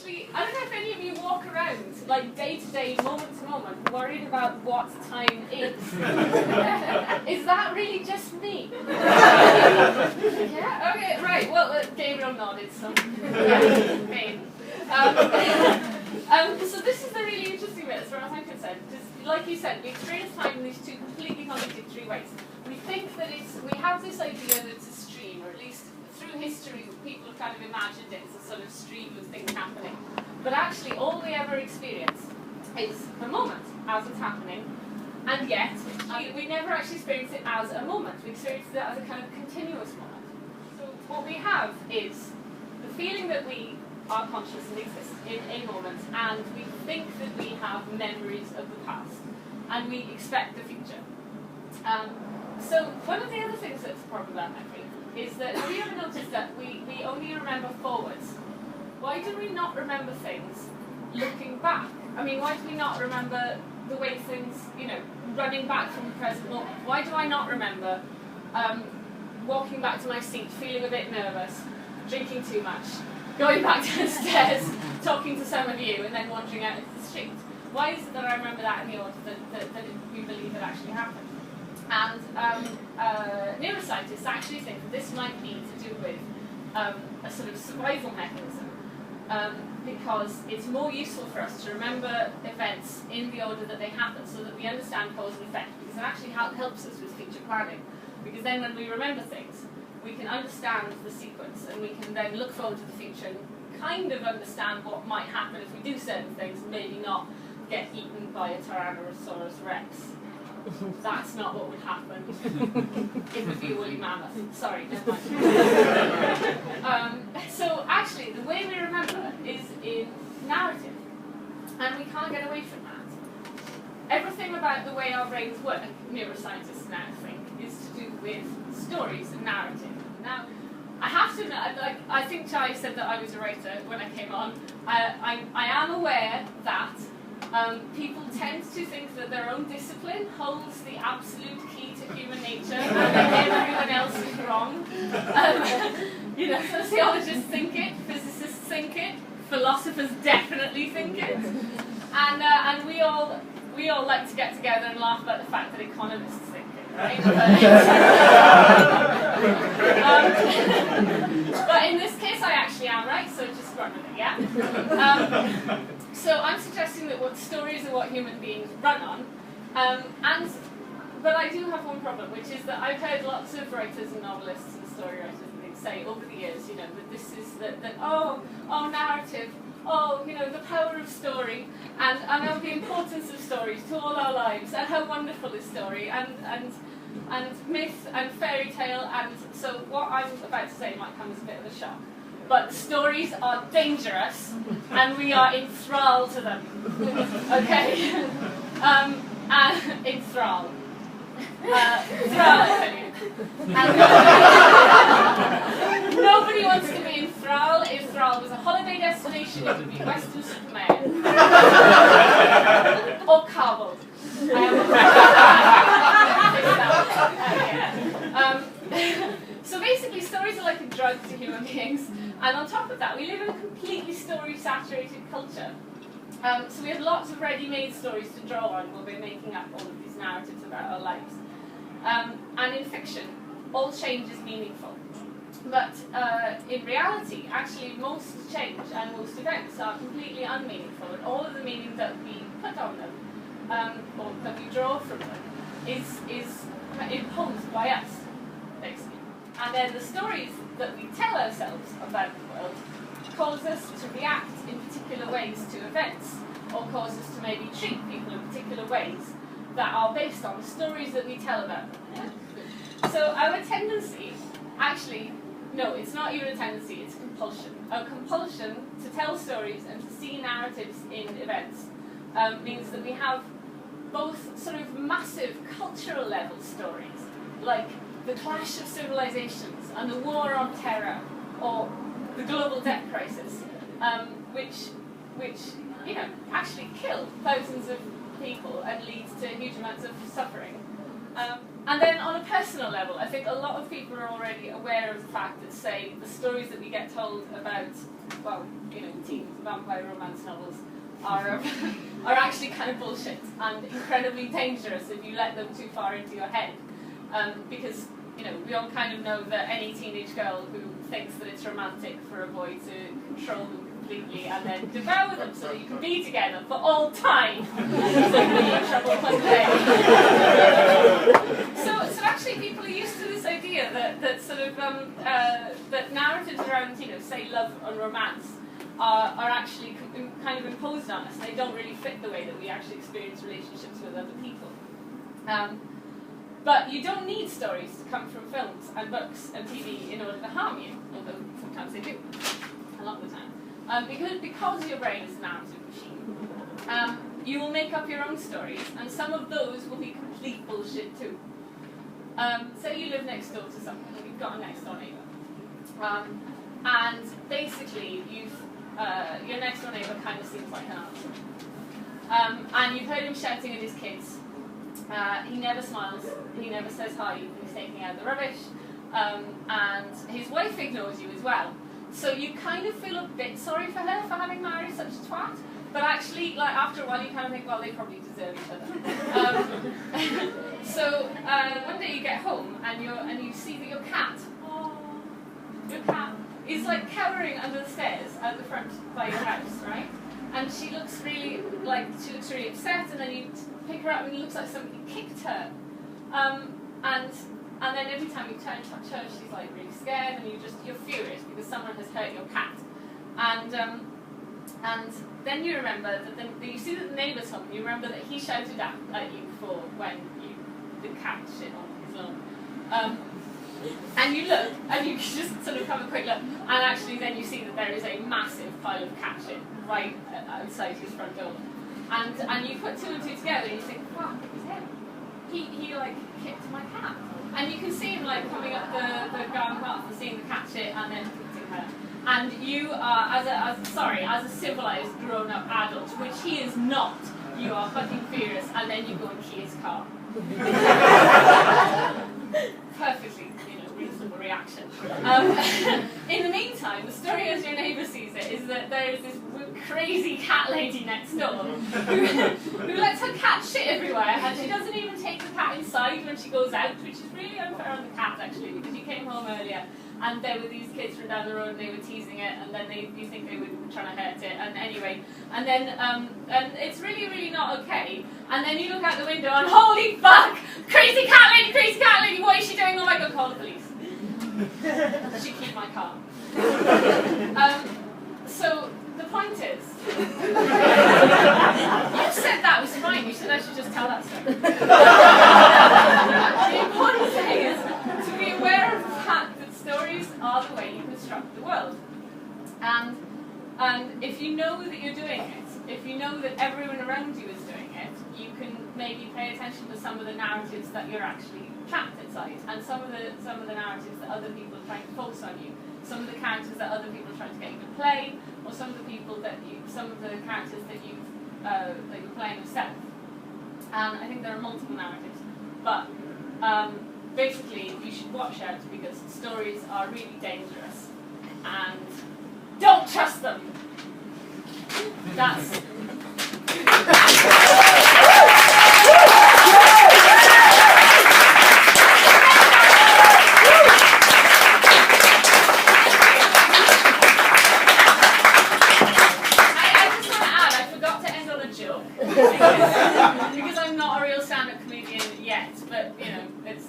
actually, I don't know if any of you walk around, like day to day, moment to moment, worried about what time is. Is that really just me? Yeah, okay, right, well, Gabriel nodded, so maybe. So this is the really interesting bit as far as I'm concerned, because like you said, we experience time in these two completely contradictory ways. We think that we have this idea that it's a stream, or at least through history, people have kind of imagined it as a sort of stream of things happening. But actually, all we ever experience is the moment as it's happening, and yet we never actually experience it as a moment. We experience it as a kind of continuous moment. So what we have is the feeling that we are conscious and exist in a moment, and we think that we have memories of the past, and we expect the future. So one of the other things that's a problem about memory is that, have you ever noticed that we only remember forwards? Why do we not remember things looking back? I mean, why do we not remember the way things, running back from the present moment? Why do I not remember walking back to my seat, feeling a bit nervous, drinking too much, going back downstairs, talking to some of you, and then wandering out into the street? Why is it that I remember that in the order that we believe it actually happened? And neuroscientists actually think that this might be to do with a sort of survival mechanism, because it's more useful for us to remember events in the order that they happen, so that we understand cause and effect, because it actually helps us with future planning. Because then when we remember things, we can understand the sequence, and we can then look forward to the future and kind of understand what might happen if we do certain things, and maybe not get eaten by a Tyrannosaurus Rex. That's not what would happen. It would be a woolly mammoth. Sorry, never mind. So actually, the way we remember is in narrative, and we can't get away from that. Everything about the way our brains work, neuroscientists now think, is to do with stories and narrative. Now, I have to admit, I think Chai said that I was a writer when I came on. I am aware that people tend to think that their own discipline holds the absolute key to human nature, and that everyone else is wrong. Sociologists think it, physicists think it, philosophers definitely think it, and we all like to get together and laugh about the fact that economists think it, right? But in this case, I actually am right, so just run with it, yeah? So I'm suggesting that what stories are what human beings run on, but I do have one problem, which is that I've heard lots of writers and novelists and story writers and things say over the years, that this is that narrative, the power of story, and the importance of stories to all our lives, and how wonderful is story, and myth and fairy tale, and so what I'm about to say might come as a bit of a shock. But stories are dangerous, and we are enthralled to them. Okay? Enthralled. Nobody wants to be in Thrall. If Thrall was a holiday destination, it would be Western Superman. Or Kabul. So basically, stories are like a drug to human beings, and on top of that, we live in a completely story-saturated culture. So we have lots of ready-made stories to draw on when we're making up all of these narratives about our lives. And in fiction, all change is meaningful. But in reality, actually, most change and most events are completely unmeaningful, and all of the meaning that we put on them, or that we draw from them, is imposed by us, basically. And then the stories that we tell ourselves about the world cause us to react in particular ways to events, or cause us to maybe treat people in particular ways that are based on the stories that we tell about them. Yeah? So our tendency, actually, no, it's not even a tendency, it's compulsion. Our compulsion to tell stories and to see narratives in events means that we have both sort of massive cultural level stories, like the clash of civilizations and the war on terror, or the global debt crisis, which actually kill thousands of people and leads to huge amounts of suffering. And then on a personal level, I think a lot of people are already aware of the fact that, say, the stories that we get told about, teens vampire romance novels are are actually kind of bullshit and incredibly dangerous if you let them too far into your head. Because we all kind of know that any teenage girl who thinks that it's romantic for a boy to control them completely and then devour them so that you can be together for all time is going to be in trouble one day. So actually people are used to this idea that sort of that narratives around say love and romance are actually kind of imposed on us. They don't really fit the way that we actually experience relationships with other people. But you don't need stories to come from films and books and TV in order to harm you, although sometimes they do, a lot of the time. Because your brain is a narrative machine, you will make up your own stories, and some of those will be complete bullshit too. Say you live next door to someone, you've got a next door neighbour, and basically your next door neighbour kind of seems like an arsehole. And you've heard him shouting at his kids. He never smiles, he never says hi when he's taking out the rubbish, and his wife ignores you as well. So you kind of feel a bit sorry for her for having married such a twat, but actually, like after a while, you kind of think, well, they probably deserve each other. So one day you get home and you see that your cat is like cowering under the stairs at the front by your house, right? And she looks really really upset, and then you pick her up and it looks like somebody kicked her. And then every time you turn to touch her, she's like really scared, and you're furious because someone has hurt your cat. And then you remember that you see that the neighbour's home, and you remember that he shouted at you before when the cat shit on his lawn. And you look, and you just sort of have a quick look, and actually then you see that there is a massive pile of cat shit right outside his front door. And you put two and two together, and you think, fuck, it was him. He like kicked my cat. And you can see him like coming up the garden path and seeing the cat shit and then kicking her. And you are, as a civilized grown-up adult, which he is not, you are fucking furious, and then you go and key his car. Perfectly, reasonable reaction. In the meantime, the story as your neighbour sees it is that there is this crazy cat lady next door who lets her cat shit everywhere, and she doesn't even take the cat inside when she goes out, which is really unfair on the cat actually, because you came home earlier and there were these kids from down the road and they were teasing it, and then you think they were trying to hurt it, and anyway, and then and it's really, really not okay. And then you look out the window and holy fuck, crazy cat lady, what is she doing? Oh my god, call the police. She keyed my car. So the point is, you said that was fine. You said I should just tell that story. The important thing is to be aware of the fact that stories are the way you construct the world. And if you know that you're doing it, if you know that everyone around you is doing it, you can maybe pay attention to some of the narratives that you're actually trapped inside, and some of the narratives that other people are trying to force on you, some of the characters that other people are trying to get you to play, or some of the characters that you're playing yourself. And I think there are multiple narratives, but basically you should watch out because stories are really dangerous, and don't trust them. That's. Because I'm not a real stand-up comedian yet, but it's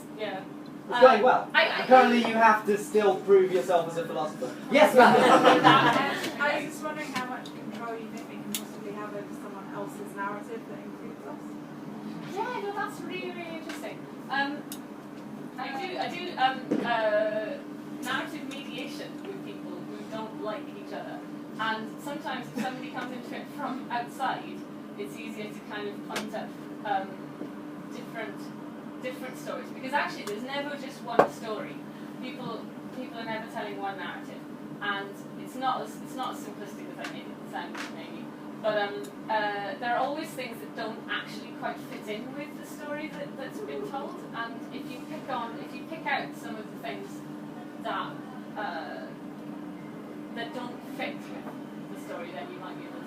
It's going well. Apparently, you have to still prove yourself as a philosopher. Yes, ma'am. I was just wondering how much control you think we can possibly have over someone else's narrative that includes us. Yeah, no, that's really, really interesting. I do narrative mediation with people who don't like each other, and sometimes if somebody comes into it from outside, it's easier to kind of point up different stories, because actually there's never just one story. People are never telling one narrative, and it's not as simplistic as I made it sound maybe. But there are always things that don't actually quite fit in with the story that's been told, and if you pick out some of the things that don't fit with the story, then you might be able to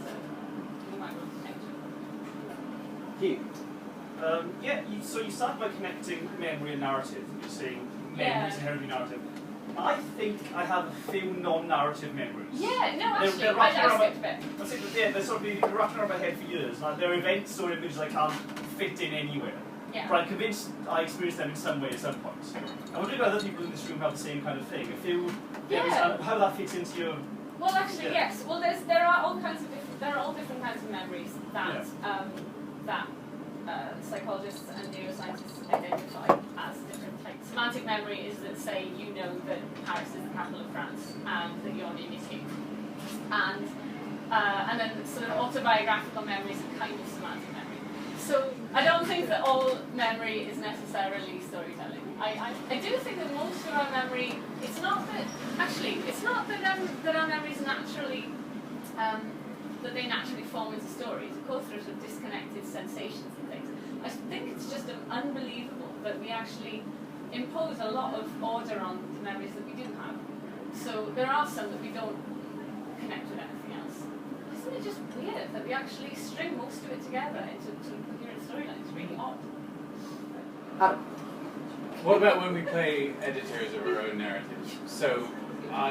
change it. Hugh. So you start by connecting memory and narrative. You're saying memories inherently narrative. I think I have a few non-narrative memories. Yeah, no, actually, they're I skipped a bit. They're sort of been wrapping around my head for years. Like, they're events or images I can't fit in anywhere. Yeah. But I'm convinced I experienced them in some way at some point. I'm wondering if other people in this room have the same kind of thing. How that fits into your... Well, actually, yes. Well, there are all different kinds of memories that psychologists and neuroscientists identify as different types. Semantic memory is that, say, you know that Paris is the capital of France and that your name is Hugh. And then sort of autobiographical memory is a kind of semantic memory. So I don't think that all memory is necessarily storytelling. I do think that most of our memory, it's not that our memories naturally, that they naturally form into stories. Of course, there's sort of disconnected sensations and things. I think it's just unbelievable that we actually impose a lot of order on the memories that we do have. So there are some that we don't connect with anything else. Isn't it just weird that we actually string most of it together into coherent storylines? It's really odd. Adam. What about when we play editors of our own narratives? So,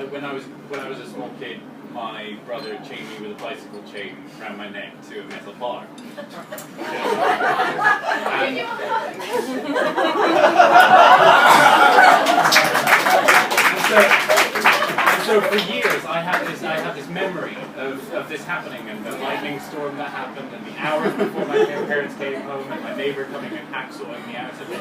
when I was a small kid, my brother chained me with a bicycle chain around my neck to a metal bar. And so for years I had this memory of this happening, and the lightning storm that happened, and the hours before my parents came home, and my neighbour coming and hacksawing me out of it.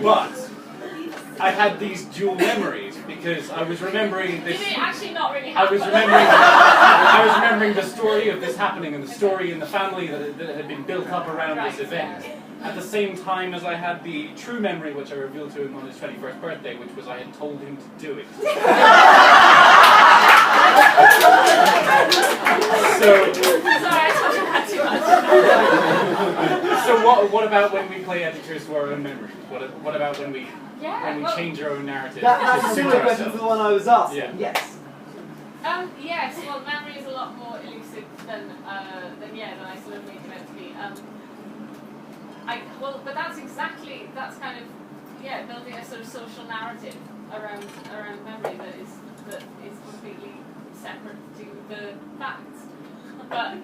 But I had these dual memories because I was remembering this. Did it actually not really happen? I was remembering the story of this happening and the story in the family that had been built up around this event. At the same time as I had the true memory, which I revealed to him on his 21st birthday, which was I had told him to do it. Sorry, I thought you had too much. So what about when we play editors to our own memories? What about when we change our own narrative? That's a similar question to the one I was asked. Yeah. Yes. Yes. Well, memory is a lot more elusive than I sort of make it out to be. But that's kind of building a sort of social narrative around memory that is completely separate to the facts. But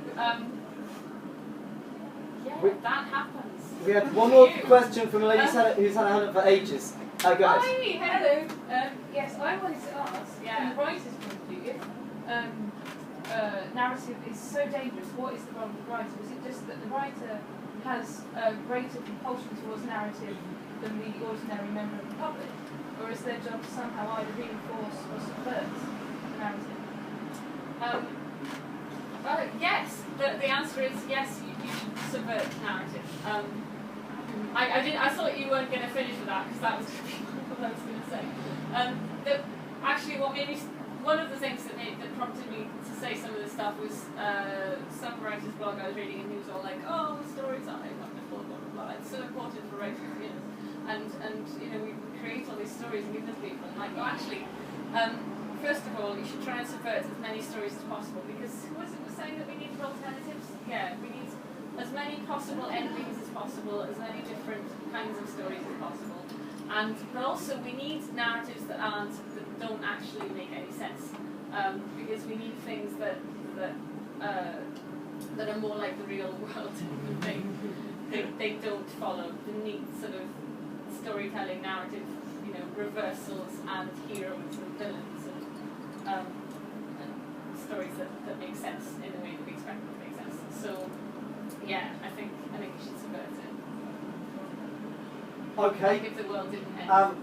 that happens. We have one more question from a lady who's had a hand up for ages. Go ahead. Hi, hello. Yes, I wanted to ask, from the writer's point of view, if narrative is so dangerous, what is the role of the writer? Is it just that the writer has a greater compulsion towards narrative than the ordinary member of the public? Or is their job to somehow either reinforce or subvert the narrative? Yes. The answer is yes, you should subvert narrative. I thought you weren't going to finish with that because that was going to be what I was going to say. One of the things that prompted me to say some of this stuff was some writer's blog I was reading, and he was all like, "Oh, stories are wonderful, blah blah blah. It's so important for writers, and we create all these stories and give them to people." And like, well, actually, first of all, you should try and subvert as many stories as possible, because who was it saying that we needed alternatives? Yeah, we need as many possible endings as possible, as many different kinds of stories as possible, but also we need narratives that don't actually make any sense, because we need things that are more like the real world. they don't follow the neat sort of storytelling narrative, reversals and heroes and villains and stories that make sense in the way that we expect them to make sense. So yeah, I think you should subvert it. Okay. Like if the world didn't end.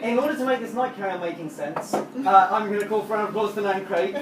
In order to make this night carry on making sense, I'm going to call for an applause for Nan Craig.